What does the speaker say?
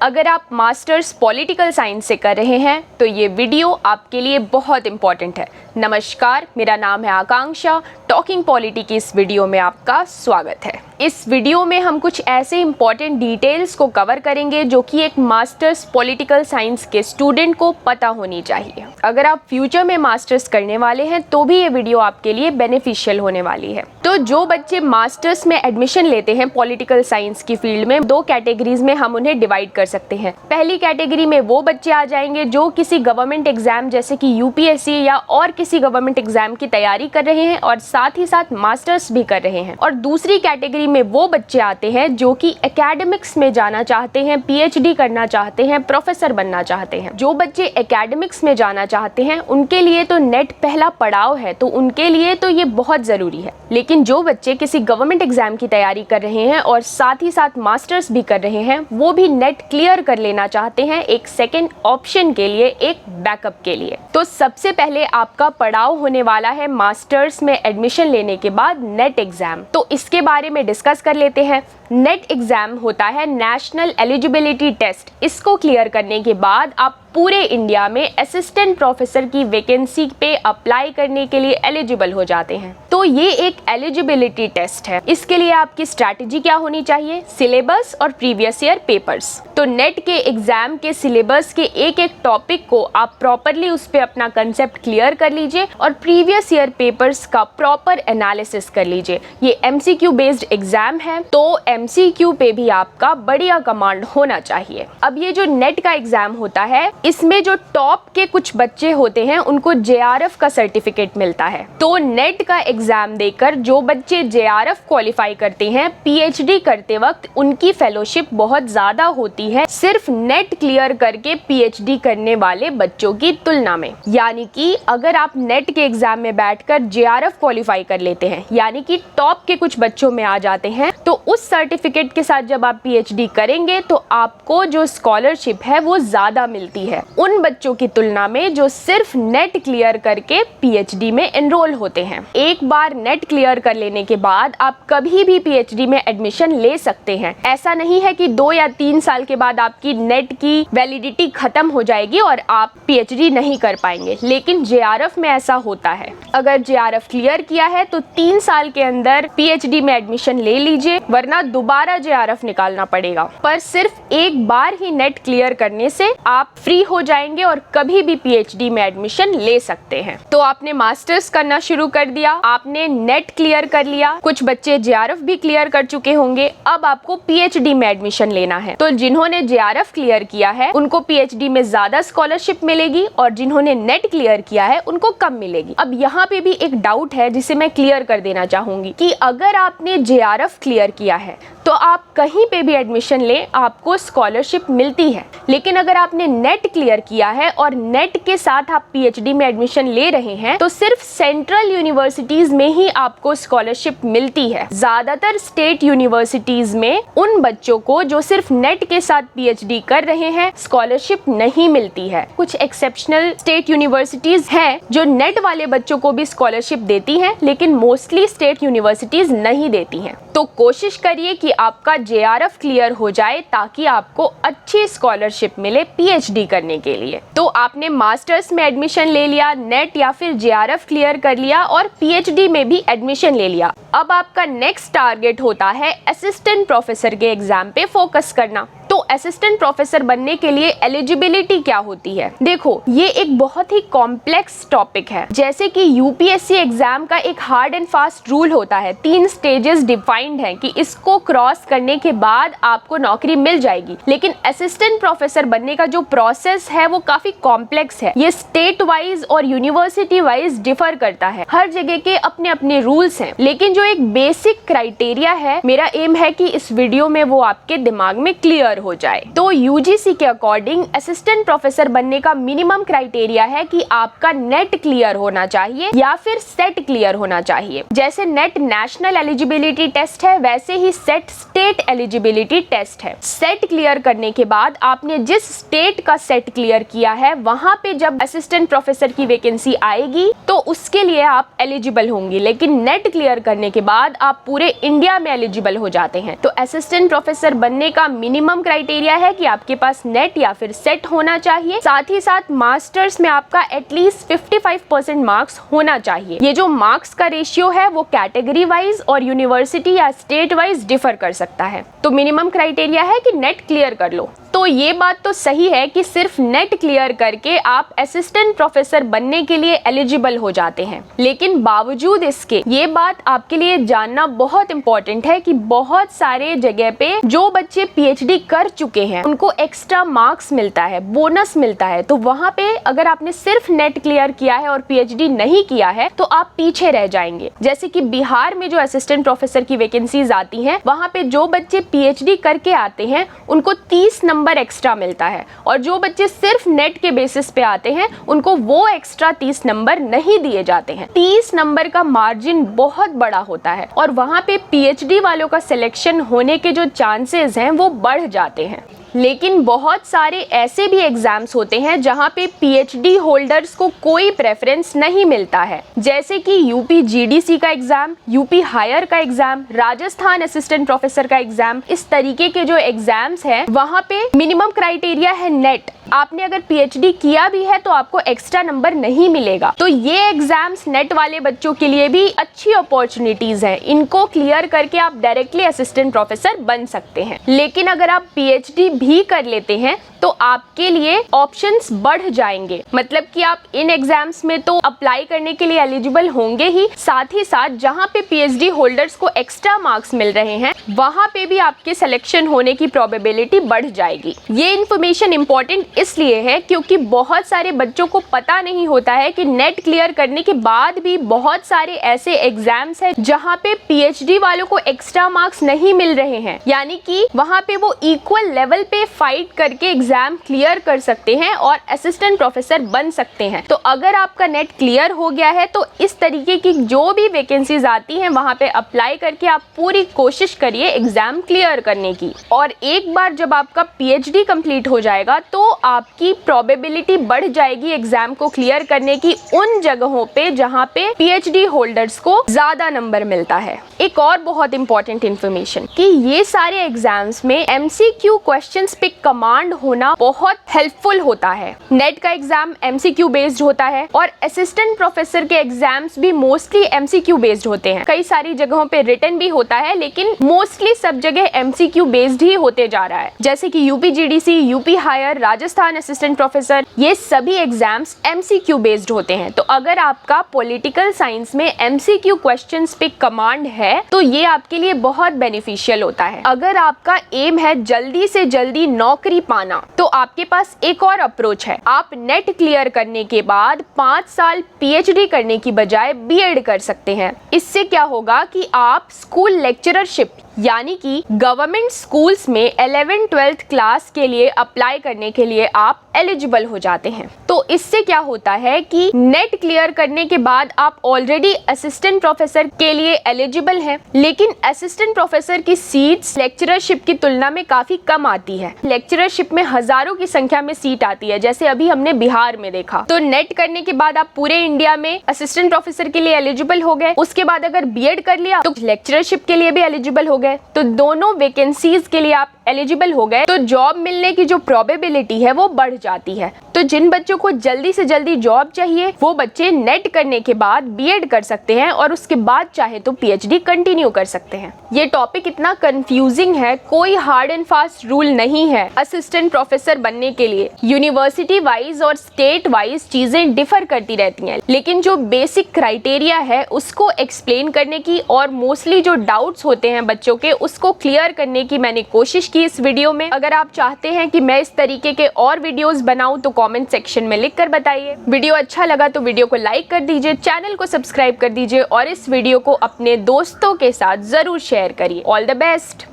अगर आप masters political science से कर रहे हैं तो ये वीडियो आपके लिए बहुत इंपॉर्टेंट है। नमस्कार, मेरा नाम है आकांक्षा। टॉकिंग पॉलिटी की इस वीडियो में आपका स्वागत है। इस वीडियो में हम कुछ ऐसे इंपॉर्टेंट डिटेल्स को कवर करेंगे जो कि एक मास्टर्स पॉलिटिकल साइंस के स्टूडेंट को पता होनी चाहिए। अगर आप फ्यूचर में मास्टर्स करने वाले हैं तो भी ये वीडियो आपके लिए बेनिफिशियल होने वाली है। तो जो बच्चे मास्टर्स में एडमिशन लेते हैं पॉलिटिकल साइंस की फील्ड में, दो कैटेगरीज में हम उन्हें डिवाइड कर सकते हैं। पहली कैटेगरी में वो बच्चे आ जाएंगे जो किसी गवर्नमेंट एग्जाम जैसे कि यूपीएससी या और किसी गवर्नमेंट एग्जाम की तैयारी कर रहे हैं और साथ ही साथ मास्टर्स भी कर रहे हैं। और दूसरी कैटेगरी में वो बच्चे आते हैं जो कि एकेडमिक्स में जाना चाहते हैं, पीएचडी करना चाहते हैं, प्रोफेसर बनना चाहते हैं। जो बच्चे एकेडमिक्स में जाना चाहते हैं उनके लिए तो नेट पहला पड़ाव है, तो उनके लिए तो ये बहुत जरूरी है। लेकिन जो बच्चे किसी गवर्नमेंट एग्जाम की तैयारी कर रहे हैं और साथ ही साथ मास्टर्स भी कर रहे हैं, वो भी नेट क्लियर कर लेना चाहते हैं एक सेकेंड ऑप्शन के लिए, एक बैकअप के लिए। तो सबसे पहले आपका पड़ाव होने वाला है मास्टर्स में एडमिशन लेने के बाद नेट एग्जाम। तो इसके बारे में डिस्कस कर लेते हैं। नेट एग्जाम होता है नेशनल एलिजिबिलिटी टेस्ट। इसको क्लियर करने के बाद आप पूरे इंडिया में असिस्टेंट प्रोफेसर की वैकेंसी पे अप्लाई करने के लिए एलिजिबल हो जाते हैं। तो ये एक एलिजिबिलिटी टेस्ट है। इसके लिए आपकी स्ट्रैटेजी क्या होनी चाहिए? सिलेबस और प्रीवियस ईयर पेपर्स। तो नेट के एग्जाम के सिलेबस के एक एक टॉपिक को आप प्रॉपरली उस पे अपना कंसेप्ट क्लियर कर लीजिए और प्रीवियस ईयर पेपर्स का प्रॉपर एनालिसिस कर लीजिए। ये एमसीक्यू बेस्ड एग्जाम है, तो एमसीक्यू पे भी आपका बढ़िया कमांड होना चाहिए। अब ये जो नेट का एग्जाम होता है, इसमें जो टॉप के कुछ बच्चे होते हैं उनको जेआरएफ का सर्टिफिकेट मिलता है। तो नेट का एग्जाम देकर जो बच्चे जेआरएफ क्वालिफाई करते हैं, पीएचडी करते वक्त उनकी फेलोशिप बहुत ज्यादा होती है सिर्फ नेट क्लियर करके पीएचडी करने वाले बच्चों की तुलना में। यानी कि अगर आप नेट के एग्जाम में बैठकर जेआरएफ क्वालिफाई कर लेते हैं, यानी कि टॉप के कुछ बच्चों में आ जाते हैं, तो उस सर्टिफिकेट के साथ जब आप पीएचडी करेंगे तो आपको जो स्कॉलरशिप है वो ज्यादा मिलती है उन बच्चों की तुलना में जो सिर्फ नेट क्लियर करके पीएचडी में एनरोल होते हैं। एक बार नेट क्लियर कर लेने के बाद आप कभी भी पीएचडी में एडमिशन ले सकते हैं। ऐसा नहीं है कि 2 या 3 साल के बाद आपकी नेट की वैलिडिटी खत्म हो जाएगी और आप पीएचडी नहीं कर पाएंगे, लेकिन जेआरएफ में ऐसा होता है। अगर जेआरएफ क्लियर किया है तो 3 साल के अंदर पीएचडी में एडमिशन ले लीजिए, वरना दोबारा जेआरएफ निकालना पड़ेगा। पर सिर्फ एक बार ही नेट क्लियर करने से आप फ्री हो जाएंगे और कभी भी पीएचडी में एडमिशन ले सकते हैं। तो आपने मास्टर्स करना शुरू कर दिया, आपने नेट क्लियर कर लिया, कुछ बच्चे जेआरएफ भी क्लियर कर चुके होंगे। अब आपको पीएचडी में एडमिशन लेना है। तो जिन्होंने जेआरएफ क्लियर किया है उनको पीएचडी में ज्यादा स्कॉलरशिप मिलेगी और जिन्होंने नेट क्लियर किया है उनको कम मिलेगी। अब यहाँ पे भी एक डाउट है जिसे मैं क्लियर कर देना चाहूंगी कि अगर आपने जेआरएफ क्लियर किया है तो आप कहीं पे भी एडमिशन लें, आपको स्कॉलरशिप मिलती है। लेकिन अगर आपने नेट क्लियर किया है और नेट के साथ आप पीएचडी में एडमिशन ले रहे हैं तो सिर्फ सेंट्रल यूनिवर्सिटीज में ही आपको स्कॉलरशिप मिलती है। ज्यादातर स्टेट यूनिवर्सिटीज में उन बच्चों को जो सिर्फ नेट के साथ पीएचडी कर रहे हैं स्कॉलरशिप नहीं मिलती है। कुछ एक्सेप्शनल स्टेट यूनिवर्सिटीज हैं जो नेट वाले बच्चों को भी स्कॉलरशिप देती हैं, लेकिन मोस्टली स्टेट यूनिवर्सिटीज नहीं देती हैं। तो कोशिश करिए कि आपका जेआरएफ क्लियर हो जाए ताकि आपको अच्छी स्कॉलरशिप मिले पीएचडी करने के लिए। तो आपने मास्टर्स में एडमिशन ले लिया, नेट या फिर जेआरएफ क्लियर कर लिया और पीएचडी में भी एडमिशन ले लिया। अब आपका नेक्स्ट टारगेट होता है असिस्टेंट प्रोफेसर के एग्जाम पे फोकस करना। तो असिस्टेंट प्रोफेसर बनने के लिए एलिजिबिलिटी क्या होती है? देखो, ये एक बहुत ही कॉम्प्लेक्स टॉपिक है। जैसे कि यूपीएससी एग्जाम का एक हार्ड एंड फास्ट रूल होता है, 3 स्टेजेस डिफाइंड हैं कि इसको क्रॉस करने के बाद आपको नौकरी मिल जाएगी। लेकिन असिस्टेंट प्रोफेसर बनने का जो प्रोसेस है वो काफी कॉम्प्लेक्स है। ये स्टेट वाइज और यूनिवर्सिटी वाइज डिफर करता है। हर जगह के अपने अपने रूल्स हैं, लेकिन जो एक बेसिक क्राइटेरिया है, मेरा एम है कि इस वीडियो में वो आपके दिमाग में क्लियर हो जाए। तो यूजीसी के अकॉर्डिंग असिस्टेंट प्रोफेसर बनने का मिनिमम क्राइटेरिया है कि आपका नेट क्लियर होना चाहिए या फिर सेट क्लियर होना चाहिए। जैसे नेट नेशनल एलिजिबिलिटी टेस्ट है, वैसे ही सेट स्टेट एलिजिबिलिटी टेस्ट है। सेट क्लियर करने के बाद आपने जिस स्टेट का सेट क्लियर किया है वहां पे जब असिस्टेंट प्रोफेसर की वैकेंसी आएगी तो उसके लिए आप एलिजिबल होंगे। लेकिन नेट क्लियर करने के बाद आप पूरे इंडिया में एलिजिबल हो जाते हैं। तो असिस्टेंट प्रोफेसर बनने का मिनिमम क्राइटेरिया क्राइटेरिया है कि आपके पास नेट या फिर सेट होना चाहिए, साथ ही साथ मास्टर्स में आपका एटलीस्ट 55% मार्क्स होना चाहिए। ये जो मार्क्स का रेशियो है वो कैटेगरी वाइज और यूनिवर्सिटी या स्टेट वाइज डिफर कर सकता है। तो मिनिमम क्राइटेरिया है कि नेट क्लियर कर लो। तो ये बात तो सही है कि सिर्फ नेट क्लियर करके आप असिस्टेंट प्रोफेसर बनने के लिए एलिजिबल हो जाते हैं, लेकिन बावजूद इसके ये बात आपके लिए जानना बहुत इंपॉर्टेंट है कि बहुत सारे जगह पे जो बच्चे पीएचडी कर चुके हैं उनको एक्स्ट्रा मार्क्स मिलता है, बोनस मिलता है। तो वहाँ पे अगर आपने सिर्फ नेट क्लियर किया है और पीएचडी नहीं किया है तो आप पीछे रह जाएंगे। जैसे कि बिहार में जो असिस्टेंट प्रोफेसर की वैकेंसीज आती हैं, वहाँ पे जो बच्चे पीएचडी करके आते हैं उनको 30 नंबर एक्स्ट्रा मिलता है, और जो बच्चे सिर्फ नेट के बेसिस पे आते हैं उनको वो एक्स्ट्रा 30 नंबर नहीं दिए जाते हैं। 30 नंबर का मार्जिन बहुत बड़ा होता है और वहाँ पे पीएचडी वालों का सिलेक्शन होने के जो चांसेस हैं वो बढ़ जाते हैं। लेकिन बहुत सारे ऐसे भी एग्जाम्स होते हैं जहाँ पे पीएचडी होल्डर्स को कोई प्रेफरेंस नहीं मिलता है, जैसे कि यूपी जीडीसी का एग्जाम, यूपी हायर का एग्जाम, राजस्थान असिस्टेंट प्रोफेसर का एग्जाम। इस तरीके के जो एग्जाम्स हैं वहाँ पे मिनिमम क्राइटेरिया है नेट। आपने अगर पीएचडी किया भी है तो आपको एक्स्ट्रा नंबर नहीं मिलेगा। तो ये एग्जाम्स नेट वाले बच्चों के लिए भी अच्छी अपॉर्चुनिटीज है, इनको क्लियर करके आप डायरेक्टली असिस्टेंट प्रोफेसर बन सकते हैं। लेकिन अगर आप पीएचडी भी कर लेते हैं तो आपके लिए ऑप्शंस बढ़ जाएंगे, मतलब कि आप इन एग्जाम्स में तो अप्लाई करने के लिए एलिजिबल होंगे ही, साथ ही साथ जहाँ पे पीएचडी होल्डर्स को एक्स्ट्रा मार्क्स मिल रहे हैं वहाँ पे भी आपके सिलेक्शन होने की प्रोबेबिलिटी बढ़ जाएगी। ये इन्फॉर्मेशन इंपॉर्टेंट इसलिए है क्योंकि बहुत सारे बच्चों को पता नहीं होता है कि नेट क्लियर करने के बाद भी बहुत सारे ऐसे एग्जाम्स हैं जहाँ पे पीएचडी वालों को एक्स्ट्रा मार्क्स नहीं मिल रहे हैं, यानी कि वहाँ पे वो इक्वल लेवल पे फाइट करके एग्जाम क्लियर कर सकते हैं और असिस्टेंट प्रोफेसर बन सकते हैं। तो अगर आपका नेट क्लियर हो गया है तो इस तरीके की जो भी वैकेंसीज आती हैं वहाँ पे अप्लाई करके आप पूरी कोशिश करिए एग्जाम क्लियर करने की। और एक बार जब आपका पीएचडी कंप्लीट हो जाएगा तो आपकी प्रोबेबिलिटी बढ़ जाएगी एग्जाम को क्लियर करने की उन जगहों पे जहाँ पे पीएचडी होल्डर्स को ज्यादा नंबर मिलता है। एक और बहुत इंपॉर्टेंट इन्फॉर्मेशन कि ये सारे एग्जाम्स में एमसीक्यू क्वेश्चंस पे कमांड होना बहुत हेल्पफुल होता है। नेट का एग्जाम एमसीक्यू बेस्ड होता है और असिस्टेंट प्रोफेसर के एग्जाम्स भी मोस्टली एमसीक्यू बेस्ड होते हैं। कई सारी जगहों पे रिटन भी होता है लेकिन मोस्टली सब जगह एमसीक्यू बेस्ड ही होते जा रहा है, जैसे कि UP GDC, UP higher, Rajasthan assistant professor, ये सभी एग्जाम्स एमसीक्यू बेस्ड होते हैं। तो अगर आपका पॉलिटिकल साइंस में एमसीक्यू क्वेश्चंस पे कमांड है तो ये आपके लिए बहुत बेनिफिशियल होता है। अगर आपका एम है जल्दी से जल्दी नौकरी पाना तो आपके पास एक और अप्रोच है। आप नेट क्लियर करने के बाद 5 साल पीएचडी करने की बजाय बीएड कर सकते हैं। इससे क्या होगा कि आप स्कूल लेक्चररशिप यानी कि गवर्नमेंट स्कूल्स में 11-12th क्लास के लिए अप्लाई करने के लिए आप एलिजिबल हो जाते हैं। तो इससे क्या होता है कि नेट क्लियर करने के बाद आप ऑलरेडी असिस्टेंट प्रोफेसर के लिए एलिजिबल हैं, लेकिन असिस्टेंट प्रोफेसर की सीट्स लेक्चररशिप की तुलना में काफी कम आती है। लेक्चररशिप में हजारों की संख्या में सीट आती है, जैसे अभी हमने बिहार में देखा। तो नेट करने के बाद आप पूरे इंडिया में असिस्टेंट प्रोफेसर के लिए एलिजिबल हो गए। उसके बाद अगर बीएड कर लिया तो लेक्चररशिप के लिए भी एलिजिबल हो गए। तो दोनों वैकेंसीज के लिए आप एलिजिबल हो गए तो जॉब मिलने की जो प्रोबेबिलिटी है वो बढ़ जाती है। तो जिन बच्चों को जल्दी से जल्दी जॉब चाहिए वो बच्चे नेट करने के बाद बीएड कर सकते हैं और उसके बाद चाहे तो पीएचडी कंटिन्यू कर सकते हैं। ये टॉपिक इतना कंफ्यूजिंग है, कोई हार्ड एंड फास्ट रूल नहीं है असिस्टेंट प्रोफेसर बनने के लिए। यूनिवर्सिटी वाइज और स्टेट वाइज चीजें डिफर करती रहती हैं, लेकिन जो बेसिक क्राइटेरिया है उसको एक्सप्लेन करने की और मोस्टली जो डाउट्स होते हैं बच्चों के उसको क्लियर करने की मैंने कोशिश की इस वीडियो में। अगर आप चाहते हैं कि मैं इस तरीके के और वीडियोस बनाऊं तो कमेंट सेक्शन में लिख कर बताइए। वीडियो अच्छा लगा तो वीडियो को लाइक कर दीजिए, चैनल को सब्सक्राइब कर दीजिए और इस वीडियो को अपने दोस्तों के साथ जरूर शेयर करिए। All the best.